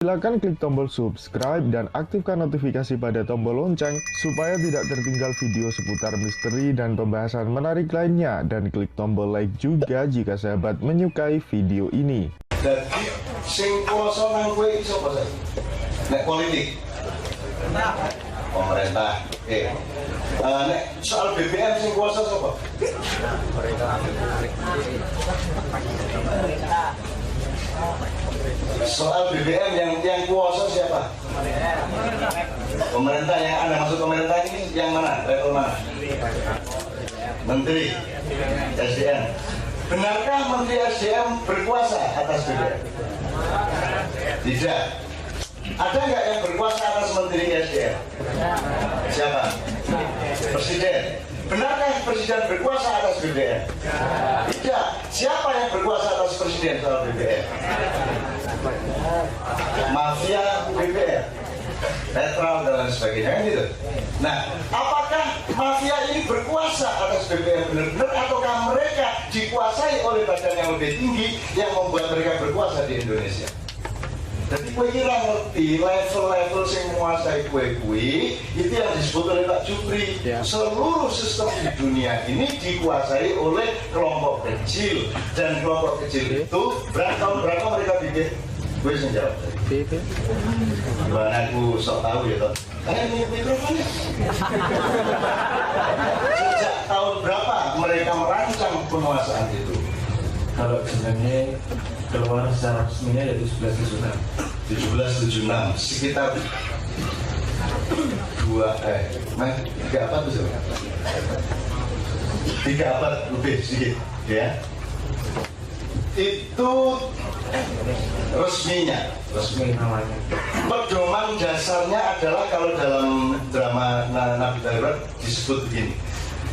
Silakan klik tombol subscribe dan aktifkan notifikasi pada tombol lonceng supaya tidak tertinggal video seputar misteri dan pembahasan menarik lainnya, dan klik tombol like juga jika sahabat menyukai video ini. Jadi sing kuasa nang kowe iki sapa sih? Nek politik. Pemerintah. Nek soal BBM sing kuasa sapa? Soal BBM yang kuasa siapa? Pemerintah. Yang Anda maksud pemerintah ini yang mana? Level mana? Menteri SDM. Benarkah Menteri SDM berkuasa atas BBM? Tidak. Ada nggak yang berkuasa atas Menteri SDM? Siapa? Presiden. Benarkah Presiden berkuasa atas BBM? Tidak. Siapa yang berkuasa atas Presiden soal BBM? Mafia BBM, netral dan lain sebagainya, kan gitu. Nah, apakah mafia ini berkuasa atas BBM benar-benar, ataukah mereka dikuasai oleh badan yang lebih tinggi yang membuat mereka berkuasa di Indonesia? Jadi kue kira ngerti level-level yang menguasai kue itu yang disebut oleh Pak Jupri. Seluruh sistem di dunia ini dikuasai oleh kelompok kecil, dan kelompok kecil itu tahun berapa mereka bikin? Gue bisa jawab. Gimana aku sok tahu ya toh? Ini mikrofonnya. Sejak tahun berapa mereka merancang penguasaan itu? Kalau sebenarnya keluar secara resminya yaitu 1776, sekitar 3 abad tuh, 3 abad lebih sedikit, ya. Itu resmi namanya. Pedoman dasarnya adalah kalau dalam drama Nabi Darurat disebut begini: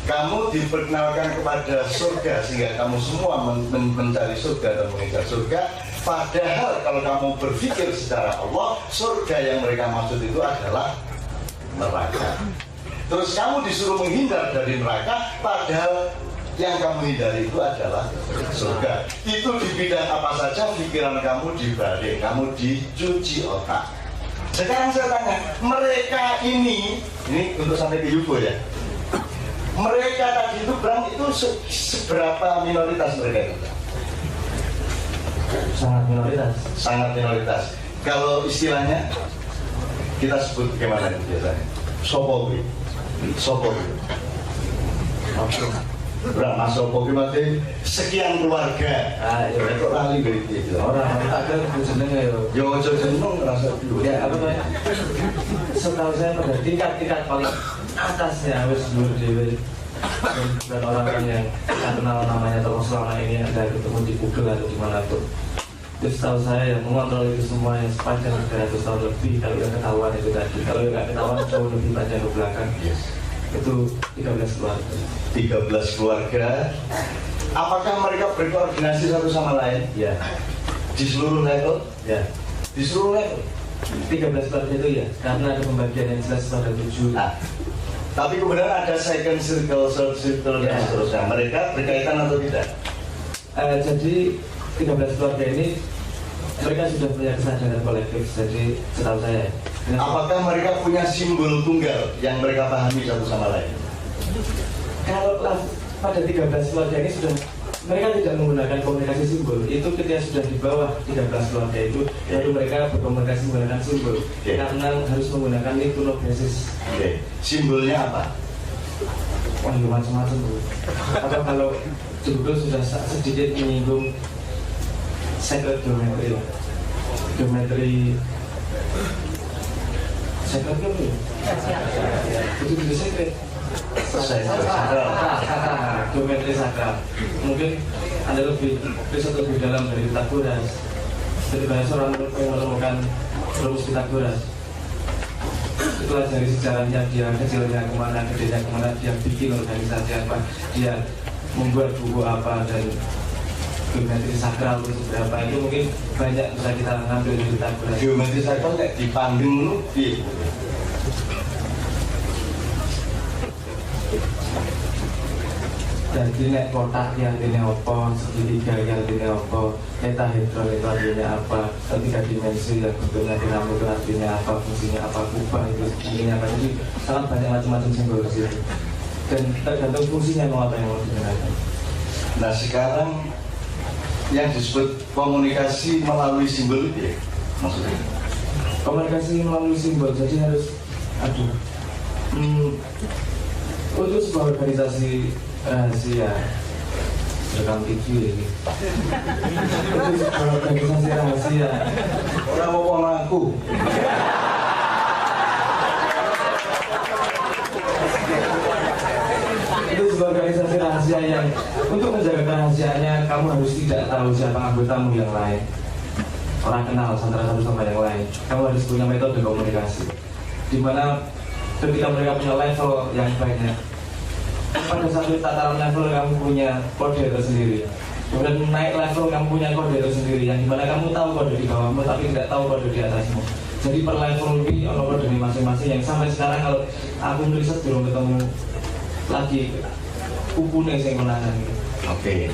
kamu diperkenalkan kepada surga sehingga kamu semua mencari surga dan mengejar surga. Padahal kalau kamu berpikir secara Allah, surga yang mereka maksud itu adalah neraka. Terus kamu disuruh menghindar dari neraka, padahal yang kamu hindari itu adalah surga. Itu di bidang apa saja pikiran kamu dibalik, kamu dicuci otak. Sekarang saya tanya, mereka ini untuk sampai ke UFO ya. Mereka tadi itu berang itu seberapa minoritas mereka itu? Sangat minoritas. Kalau istilahnya kita sebut bagaimana biasanya? Sopo. Berapa Sopo berarti sekian keluarga. Itu ahli begitu. Orang ada jenenge Yo jeneng rasa dulu. Ya apa namanya? Setahu saya pada tingkat paling atasnya harus dulu dewe. Dan orang yang tidak kenal namanya atau selama ini ada ketemu di Google atau di mana tuh. Itu setahu saya yang mengontrol itu semua yang sepanjang 300 tahun lebih. Kalau yang ketahuan itu tadi, kalau yang nggak ketahuan jauh lebih panjang ke belakang. Itu 13 keluarga. 13 keluarga. Apakah mereka berkoordinasi satu sama lain? Ya. Di seluruh level? Ya. Di seluruh level. 13 keluarga itu ya, karena ada pembagian yang jelas pada 7. Nah, tapi kemudian ada second circle, third circle, dan seterusnya. Mereka berkaitan atau tidak? Jadi 13 keluarga ini mereka sudah punya kesadaran kolektif. Jadi setahu saya. Apakah mereka punya simbol tunggal yang mereka pahami satu sama lain? Kalau pada 13 keluarga ini sudah mereka tidak menggunakan komunikasi simbol. Itu ketika sudah di bawah 13 keluarga itu, baru mereka berkomunikasi menggunakan simbol. Karena harus menggunakan iconogenesis. Simbolnya apa? Wah, macam-macam. Apa kalau judul sudah sedikit menyinggung sacred geometri sacred geometri itu bisa secret geometri sakral. Mungkin ada lebih riset lebih dalam dari Pitagoras. Jadi banyak seorang yang menemukan rumus Pitagoras. Itulah dari sejarahnya dia kecilnya kemana, gedenya kemana, dia bikin organisasi apa, dia membuat buku apa, dan geometri sakral itu berapa, itu mungkin banyak bisa kita ngambil dari Pitagoras. Geometri sakral kayak dipanggung lu, Jadi nek kotak yang artinya apa, segitiga yang artinya apa, tetahedron itu artinya apa, tiga dimensi yang bentuknya piramid itu artinya apa, fungsinya apa, kubah itu artinya apa. Jadi sangat banyak macam-macam simbol di situ. Dan tergantung fungsinya mau apa yang mau digunakan. Nah sekarang yang disebut komunikasi melalui simbol itu ya, maksudnya? Komunikasi melalui simbol, jadi harus untuk sebuah organisasi rahasia rekam TV ini. Untuk sebuah organisasi rahasia Orang mau ngaku. itu sebuah organisasi rahasia yang untuk menjaga kerahasiaannya kamu harus tidak tahu siapa anggotamu yang lain, orang kenal antara satu sama yang lain. Kamu harus punya metode komunikasi di mana ketika mereka punya level yang banyak, pada satu tataran level kamu punya kode tersendiri. Kemudian naik level kamu punya kode tersendiri yang dimana kamu tahu kode di bawahmu tapi tidak tahu kode di atasmu. Jadi per level ini ono kode masing-masing yang sampai sekarang kalau aku riset belum ketemu lagi upune yang menangan. Oke,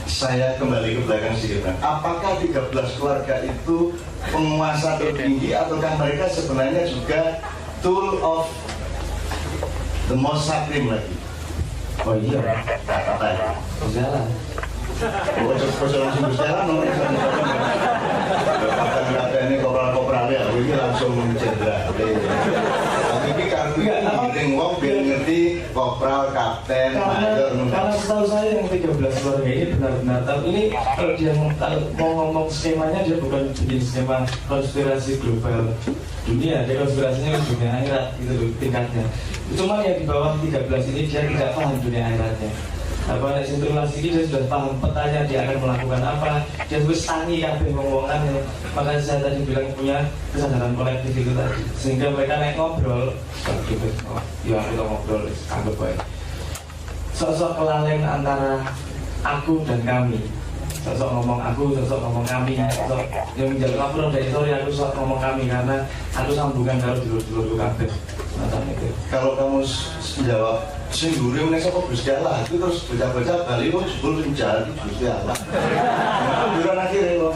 saya kembali ke belakang sedikit. Apakah 13 keluarga itu penguasa tertinggi ataukah mereka sebenarnya juga tool of the most supreme lagi? Oh iya, Apa ya? jalan. Oh, langsung berjalan nomor kata ini kopral ya, ini langsung jenderal. Tapi karena giring wong biar ngerti kopral, kapten, mayor. Karena setahu saya yang 13 keluarga ini benar-benar tahu. Ini kalau dia mau ngomong skemanya, dia bukan bikin skema konspirasi global dunia, dia konspirasinya dunia akhirat gitu loh tingkatnya. Cuma yang di bawah 13 ini dia tidak paham dunia akhiratnya. Apa nek sentralisasi ini dia sudah paham petanya, dia akan melakukan apa, dia harus tangi kabeh ngomongannya. Makanya saya tadi bilang punya kesadaran kolektif itu tadi, sehingga mereka naik ngobrol gitu. Oh, ya kita ngobrol anggap baik. Sosok kelalen antara aku dan kami. Sosok ngomong aku, sosok ngomong kami, sosok yang menjadi ngobrol dari sorry aku sosok ngomong kami karena aku sambungan kalau dulu kabeh. Macam itu. Kalau kamu jawab sing gurih nek sapa Gusti Allah itu terus baca-baca bali kok jebul penjara Gusti Allah. Nah, bulan akhirnya kok.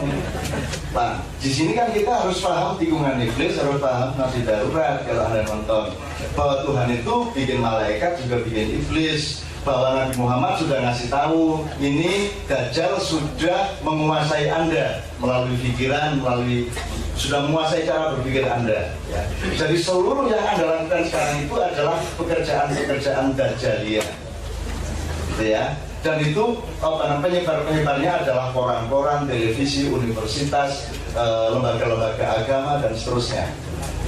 Pak, di sini kan kita harus paham tikungan iblis, harus paham nasi darurat kalau Anda nonton. Bahwa Tuhan itu bikin malaikat juga bikin iblis. Bahwa Nabi Muhammad sudah ngasih tahu ini Dajjal sudah menguasai Anda melalui pikiran, sudah menguasai cara berpikir Anda. Ya. Jadi seluruh yang Anda lakukan sekarang itu adalah pekerjaan-pekerjaan Dajjaliyah, gitu ya. Dan itu penyebar-penyebarnya adalah koran-koran, televisi, universitas, lembaga-lembaga agama dan seterusnya.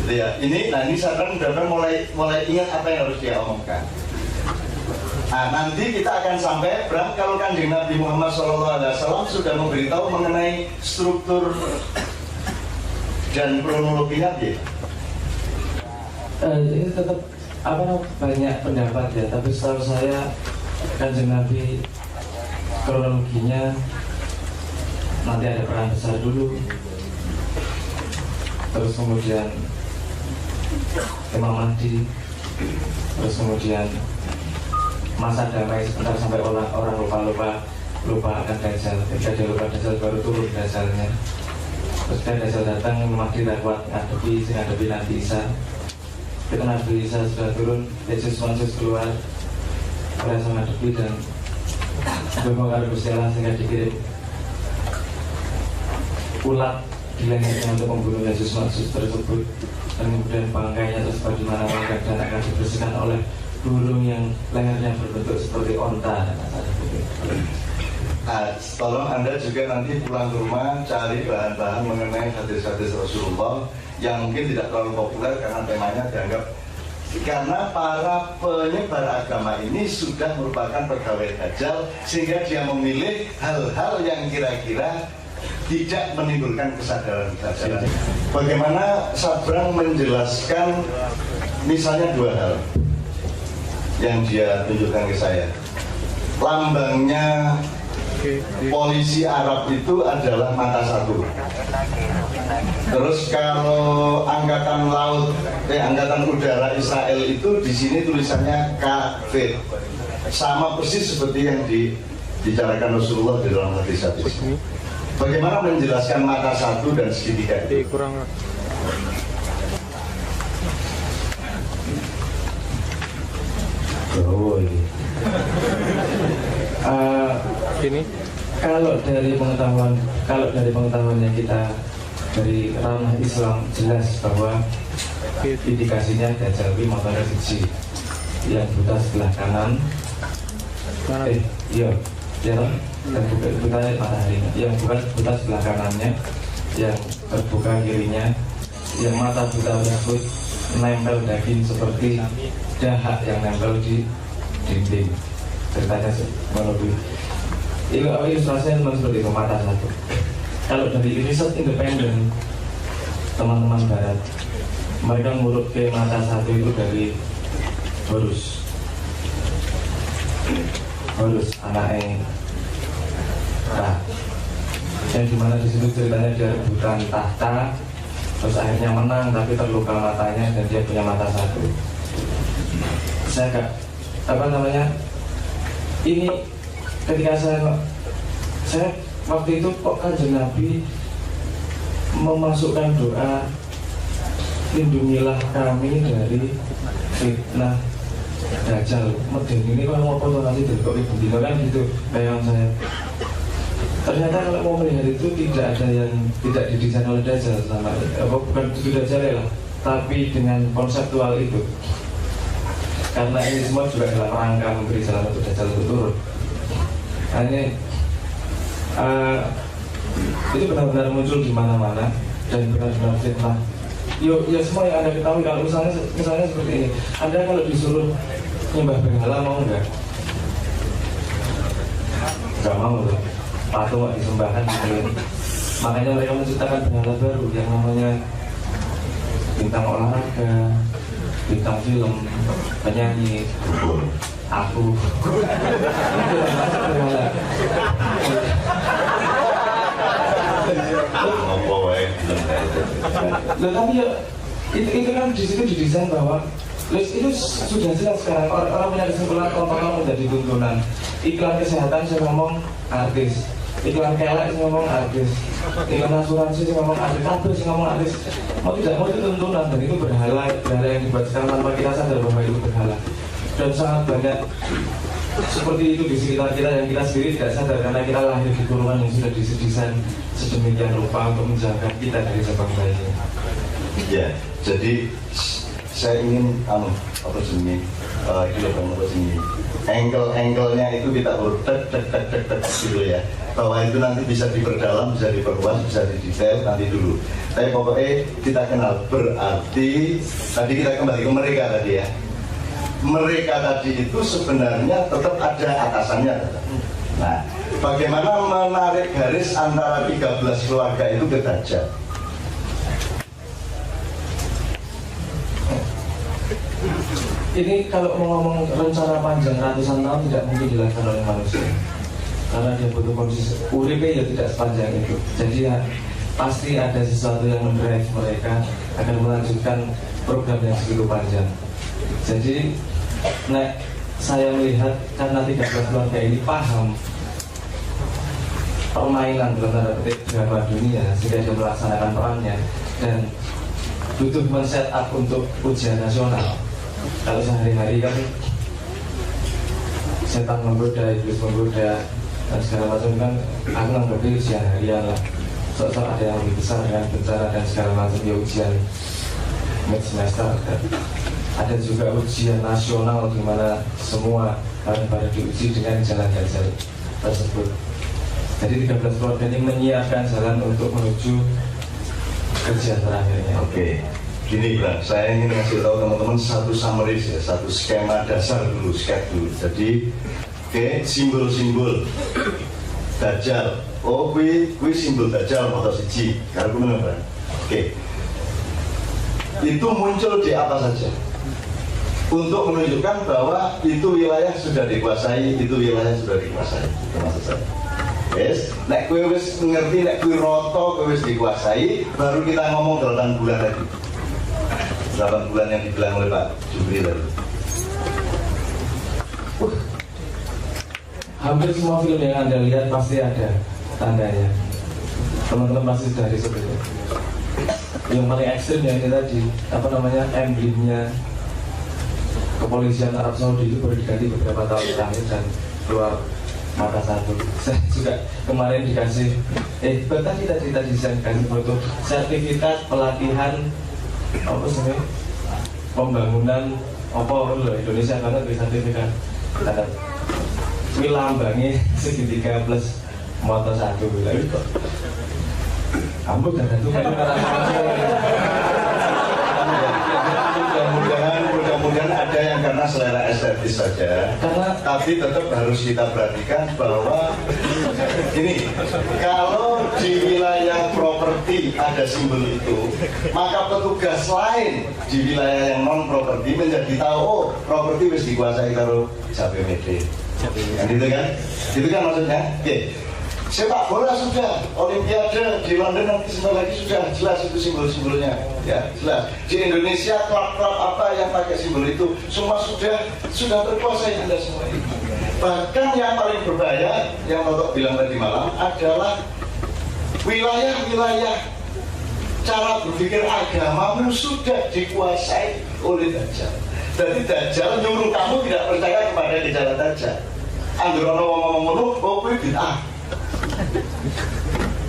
Gitu ya. Ini sekarang benar-benar mulai ingat apa yang harus dia omongkan. Nah, nanti kita akan sampai kalau Kanjeng Nabi Muhammad SAW sudah memberitahu mengenai struktur dan kronologinya ya. Ini tetap banyak pendapat ya, tapi setahu saya Kanjeng Nabi kronologinya nanti ada perang besar dulu, terus kemudian Imam Mahdi, terus kemudian masa damai sebentar sampai orang lupa akan Dajjal. Ketika dia lupa Dajjal baru turun Dajjalnya. Terus Dajjal datang, Mahdi tak kuat ngadepi Nabi Isa. Ketika Nabi Isa sudah turun, Yesus keluar berasa ngadepi dan membongkar Gusti Allah sehingga dikirim ulat di lehernya untuk membunuh Yesus tersebut. Dan kemudian bangkainya tersebar di mana-mana dan akan dibersihkan oleh burung yang lehernya berbentuk seperti onta. Nah, tolong Anda juga nanti pulang ke rumah cari bahan-bahan mengenai hadis-hadis Rasulullah yang mungkin tidak terlalu populer karena temanya dianggap, karena para penyebar agama ini sudah merupakan pegawai Dajjal sehingga dia memilih hal-hal yang kira-kira tidak menimbulkan kesadaran. Bagaimana Sabrang menjelaskan misalnya dua hal yang dia tunjukkan ke saya. Lambangnya polisi Arab itu adalah mata satu. Terus kalau angkatan udara Israel itu di sini tulisannya kafir. sama persis seperti yang dibicarakan Rasulullah di dalam hadis hadis. Bagaimana menjelaskan mata satu dan segitiga itu? kurang ini Kalau dari pengetahuan yang kita dari ranah Islam jelas bahwa indikasinya Dajjal ini motornya siji yang buta sebelah kanan, iya, dan buta mataharinya, yang buta sebelah kanannya, yang terbuka kirinya, yang mata buta tersebut nempel daging seperti dahak yang nempel di dinding. Ceritanya melalui ilustrasinya memang seperti itu, mata satu. Kalau dari riset independen teman-teman barat, mereka ngurut ke mata satu itu dari Horus anaknya Ra, yang dimana di situ ceritanya dia rebutan tahta, terus akhirnya menang tapi terluka matanya dan dia punya mata satu. Saya ini ketika saya waktu itu kok Kanjeng Nabi memasukkan doa lindungilah kami dari fitnah Dajjal. Meden ini kalau mau foto nanti dari kok ibu dino kan gitu bayangan saya. Ternyata kalau mau melihat itu tidak ada yang tidak didesain oleh Dajjal sama bukan itu Dajjal lah, tapi dengan konseptual itu. Karena ini semua juga dalam rangka memberi jalan untuk Dajjal untuk turun. Nah ini itu benar-benar muncul di mana-mana dan benar-benar fitnah. Ya semua yang Anda ketahui, kalau misalnya seperti ini, Anda kalau disuruh nyembah berhala mau nggak? Nggak mau loh. Patung nggak disembahkan gitu. Makanya mereka menciptakan berhala baru yang namanya bintang olahraga, bintang film, penyanyi, aku. Loh, tapi ya itu kan di situ didesain bahwa itu sudah jelas sekarang orang punya kesimpulan tontonan menjadi tuntunan. Iklan kesehatan saya ngomong artis, iklan kelek saya ngomong artis, iklan asuransi saya ngomong artis, kabel saya ngomong artis. Mau tidak mau itu tuntunan dan itu berhala yang dibuat sekarang tanpa kita sadar bahwa itu berhala. Dan sangat banyak seperti itu di sekitar kita yang kita sendiri tidak sadar karena kita lahir di kurungan yang sudah didesain sedemikian rupa untuk menjaga kita dari cabang bayi. Ya, jadi saya ingin angle-nya itu kita urut gitu ya, bahwa itu nanti bisa diperdalam, bisa diperluas, bisa didetail nanti dulu. Tapi pokoknya kita kenal, berarti tadi kita kembali ke mereka tadi ya. Mereka tadi itu sebenarnya tetap ada atasannya. Nah, bagaimana menarik garis antara 13 keluarga itu ke Dajjal? Ini kalau mau ngomong rencana panjang ratusan tahun tidak mungkin dilakukan oleh manusia karena dia butuh kondisi uripnya ya tidak sepanjang itu. Jadi ya pasti ada sesuatu yang mendrive mereka akan melanjutkan program yang segitu panjang. Jadi saya melihat karena 13 keluarga ini paham permainan dalam tanda petik drama dunia sehingga dia melaksanakan perannya dan butuh men-set up untuk ujian nasional. Kalau sehari-hari kan setan menggoda, iblis menggoda dan segala macam kan aku nggak beri ujian harian lah. Soal ada yang lebih besar dengan bencana dan segala macam ya ujian mid semester. Ada juga ujian nasional di mana semua barang-barang diuji dengan jalan Dajjal tersebut. Jadi 13 keluarga ini menyiapkan jalan untuk menuju kerja terakhirnya. Oke. Gini Bang, saya ingin ngasih tahu teman-teman satu summary ya, satu skema dasar dulu, sketch dulu. Jadi, simbol-simbol Dajjal. Oh, kui simbol Dajjal motor siji. Kalau gue benar, Oke. Itu muncul di apa saja? Untuk menunjukkan bahwa itu wilayah sudah dikuasai, itu wilayah sudah dikuasai. Itu maksud saya. Yes, nek kue wis ngerti, nek kue roto kue wis dikuasai, baru kita ngomong 8 bulan lagi. 8 bulan yang dibilang oleh Pak Jubri tadi. hampir semua film yang Anda lihat pasti ada tandanya. Teman-teman pasti sudah riset itu. Yang paling ekstrim yang ini tadi, apa namanya, emblemnya kepolisian Arab Saudi itu baru diganti beberapa tahun terakhir dan keluar mata satu. Saya juga kemarin dikasih, tadi saya dikasih foto sertifikat pelatihan apa sih, pembangunan apa loh Indonesia banget di sertifikat. Ada wilambangnya segitiga plus motor satu gitu. Kamu kan itu kan mudah-mudahan ada yang karena selera estetis saja. Tapi tetap harus kita perhatikan bahwa ini, kalau di wilayah properti ada simbol itu, maka petugas lain di wilayah yang non properti menjadi tahu, oh properti harus dikuasai kalau JPMD. Itu kan maksudnya. Oke. Sepak bola sudah, Olimpiade di London nanti sebentar lagi sudah jelas itu simbol-simbolnya, ya jelas. Di Indonesia klub-klub apa yang pakai simbol itu semua sudah terkuasai Anda semua ini. Bahkan yang paling berbahaya yang Bapak bilang tadi malam adalah wilayah-wilayah cara berpikir agamamu sudah dikuasai oleh Dajjal. Jadi Dajjal nyuruh kamu tidak percaya kepada gejala Dajjal. Androno ngomong-ngomong, oh bid'ah.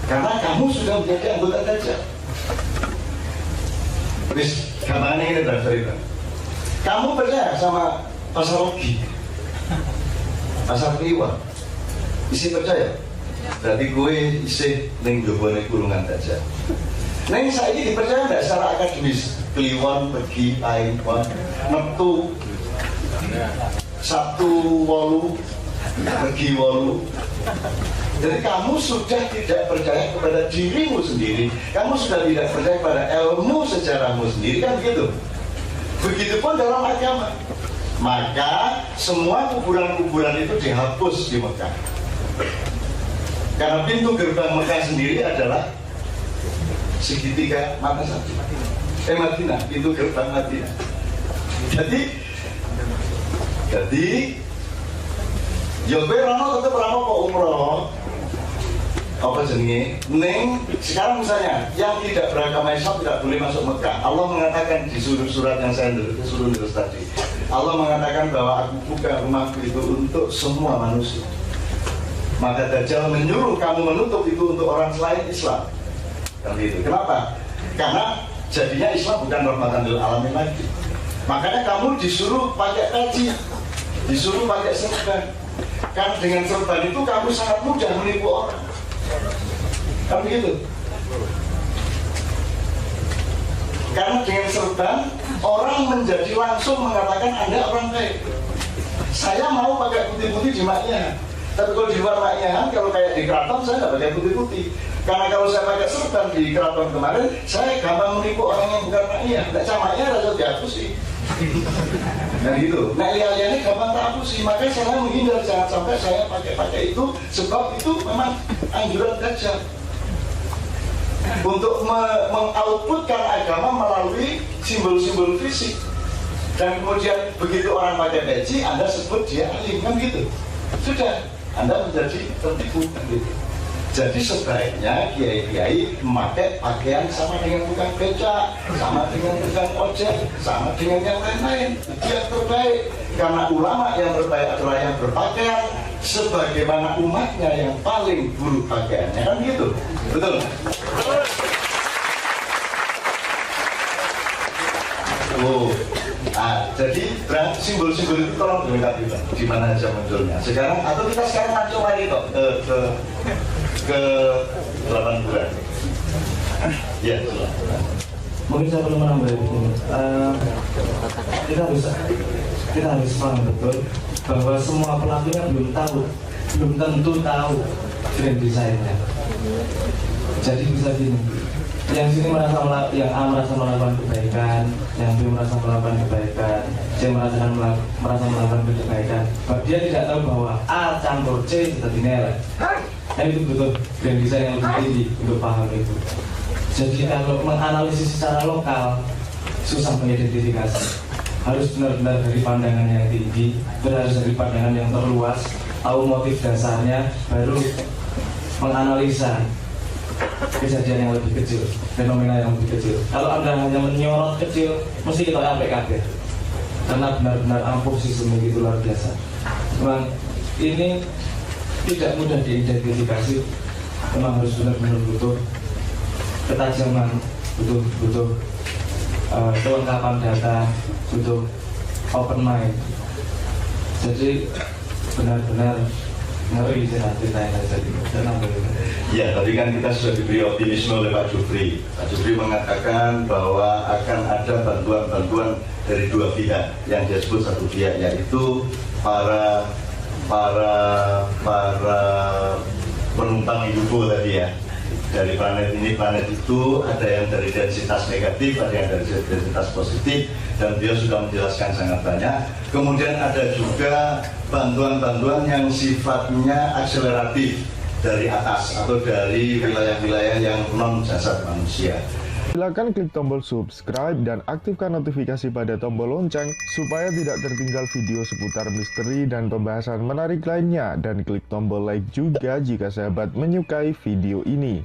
Karena kamu sudah menjadi anggota Dajjal. Wis, gamane ini cerita. Kamu percaya sama pasar logi, pasar kliwat, isi percaya? Berarti gue isi ning jobone kurungan Dajjal. Neng saya ini dipercaya nggak secara akademis? Kliwon, pergi, Aiwan, metu, Sabtu wolu, pergi wolu. Jadi kamu sudah tidak percaya kepada dirimu sendiri, kamu sudah tidak percaya pada ilmu sejarahmu sendiri, kan begitu? Begitupun dalam agama. Maka semua kuburan-kuburan itu dihapus di Mekah. Karena pintu gerbang Mekah sendiri adalah segitiga mata satu. Madinah, pintu gerbang Madinah. Jadi Yobe Rano tetap Rano kok umroh. Apa jenenge? Neng sekarang misalnya yang tidak beragama Islam tidak boleh masuk Mekah. Allah mengatakan di surat yang saya suruh nulis tadi. Allah mengatakan bahwa aku buka rumahku itu untuk semua manusia. Maka Dajjal menyuruh kamu menutup itu untuk orang selain Islam. Dan itu. Kenapa? Karena jadinya Islam bukan rahmatan lil alamin lagi. Makanya kamu disuruh pakai peci, disuruh pakai serban. Karena dengan serban itu kamu sangat mudah menipu orang. Kan begitu? Karena dengan serban orang menjadi langsung mengatakan Anda orang baik. Saya mau pakai putih-putih di maknya. Tapi kalau di luar maknya, kalau kayak di keraton saya nggak pakai putih-putih. Karena kalau saya pakai serban di keraton kemarin, saya gampang menipu orang yang bukan maknya. Tidak camaknya rasa dihapus sih. Nah gitu. Nah lihat-lihatnya gampang terhapusi. Makanya saya menghindar jangan sampai saya pakai itu, sebab itu memang anjuran Dajjal untuk mengoutputkan agama melalui simbol-simbol fisik. Dan kemudian begitu orang pakai peci, Anda sebut dia alim, kan gitu. Sudah, Anda menjadi tertipu, kan gitu. Jadi sebaiknya kiai-kiai memakai pakaian sama dengan tukang beca, sama dengan tukang ojek, sama dengan yang lain-lain. Itu yang terbaik. Karena ulama yang terbaik adalah yang berpakaian sebagaimana umatnya yang paling buruk pakaiannya, kan gitu. Betul? Oh, jadi simbol-simbol itu tolong dilengkapi di mana aja munculnya. Sekarang atau kita sekarang langsung lagi kok ke 8 bulan. Ya, mungkin saya perlu menambah ini. Kita harus paham betul bahwa semua pelakunya belum tentu tahu grand design-nya. Jadi bisa gini, yang sini yang A merasa melakukan kebaikan, yang B merasa melakukan kebaikan, C merasa melakukan kebaikan. Dia tidak tahu bahwa A campur C jadi nilai. Dan itu betul grand design yang lebih tinggi untuk paham itu. Jadi kalau menganalisis secara lokal susah mengidentifikasi. harus benar-benar dari pandangan yang tinggi, harus dari pandangan yang terluas, tahu motif dasarnya, baru menganalisa kejadian yang lebih kecil, fenomena yang lebih kecil. Kalau Anda hanya menyorot kecil, mesti kita sampai kaget. Karena benar-benar ampuh sistem itu luar biasa. Memang ini tidak mudah diidentifikasi, memang harus benar-benar butuh ketajaman, butuh kelengkapan data, butuh open mind. Jadi benar-benar ngeri cerita yang terjadi. Ya, tadi kan kita sudah diberi optimisme oleh Pak Jufri. Pak Jufri mengatakan bahwa akan ada bantuan-bantuan dari dua pihak, yang disebut satu pihak yaitu para penumpang UFO tadi ya, dari planet ini planet itu, ada yang dari densitas negatif, ada yang dari densitas positif, dan dia sudah menjelaskan sangat banyak. Kemudian ada juga bantuan-bantuan yang sifatnya akseleratif dari atas atau dari wilayah-wilayah yang non jasad manusia. Silakan klik tombol subscribe dan aktifkan notifikasi pada tombol lonceng supaya tidak tertinggal video seputar misteri dan pembahasan menarik lainnya, dan klik tombol like juga jika sahabat menyukai video ini.